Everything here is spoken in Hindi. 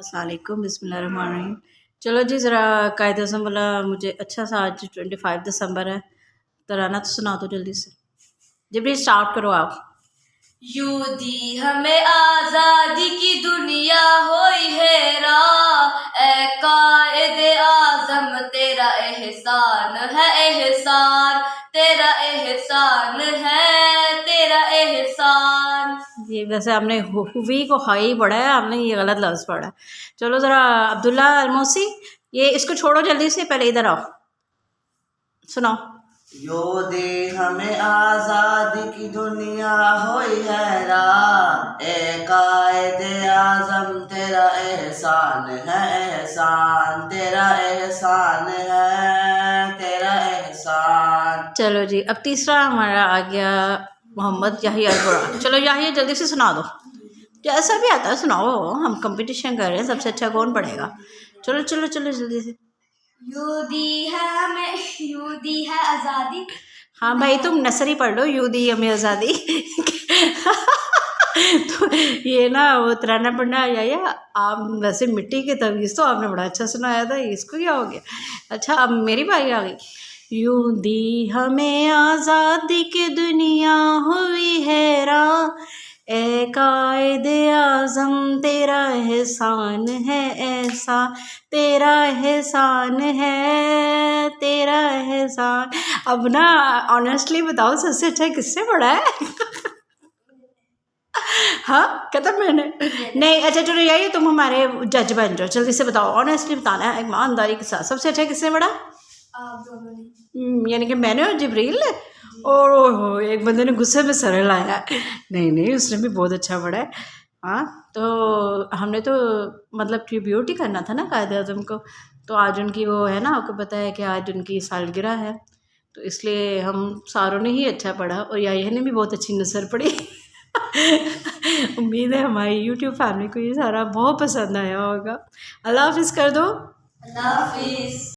अस्सलाम वालेकुम बिस्मिल्लाहिर्रहमानिर्रहीम। चलो जी ज़रा कायदे आज़म वाला मुझे अच्छा सा, आज 25 दिसंबर है, तराना तो सुना दो जल्दी से। जब भी स्टार्ट करो आप। यूं दी हमें आजादी की दुनिया होई हैरान, ए कायदे आज़म तेरा एहसान है, एहसान तेरा एहसान है, तेरा एहसान। ये वैसे आपने हुई को हाई पढ़ा है, आपने ये गलत लफ्ज़ पढ़ा है। चलो ज़रा अब्दुल्ला अलमोसी, ये इसको छोड़ो जल्दी से, पहले इधर आओ, सुनाओ। यो दे हमें आजादी की दुनिया होई हैरान, ए कायदे आज़म तेरा एहसान है, एहसान तेरा एहसान है, तेरा एहसान। चलो जी, अब तीसरा हमारा आ गया मोहम्मद याहिया अल-कुरान। चलो याहिया जल्दी से सुना दो, जैसा भी आता है सुनाओ, हम कंपटीशन कर रहे हैं, सबसे अच्छा कौन पढ़ेगा। चलो चलो चलो जल्दी से। यूं दी है हमें, यूं दी है आज़ादी। हाँ भाई, तुम नर्सरी पढ़ लो, यूं दी हमें आज़ादी। तो ये ना वो तराना पढ़ना या आप वैसे मिट्टी के तवीज़ तो आपने बड़ा अच्छा सुनाया था, इसको क्या हो गया। अच्छा अब मेरी बारी आ गई। यूं दी हमें आज़ादी की दुनिया हुई हैरान, ए कायदे आज़म तेरा एहसान है, ऐसा तेरा एहसान है, तेरा एहसान। अब ना ऑनेस्टली बताओ, सबसे अच्छा किसने पढ़ा है? हाँ खत्म मैंने नहीं। अच्छा चलो यही, तुम हमारे जज बन जाओ, जल्दी से बताओ, ऑनेस्टली बताना है ईमानदारी के साथ, सबसे अच्छा किसने पढ़ा? आप दोनों ने। यानी कि मैंने और जिब्रील ने। और ओहो, एक बंदे ने गुस्से में सर लाया। नहीं नहीं, उसने भी बहुत अच्छा पढ़ा है। हाँ तो हमने तो मतलब ट्रिब्यूट ही करना था ना कायदे आज़म को, तो आज उनकी वो है ना, आपको पता है कि आज उनकी सालगिरह है, तो इसलिए हम सारों ने ही अच्छा पढ़ा और याहिया ने भी बहुत अच्छी नज़र पढ़ी। उम्मीद है हमारी यूट्यूब फैमिली को ये सारा बहुत पसंद आया होगा। अल्लाह हाफिज़ कर दो। अल्लाह हाफिज़।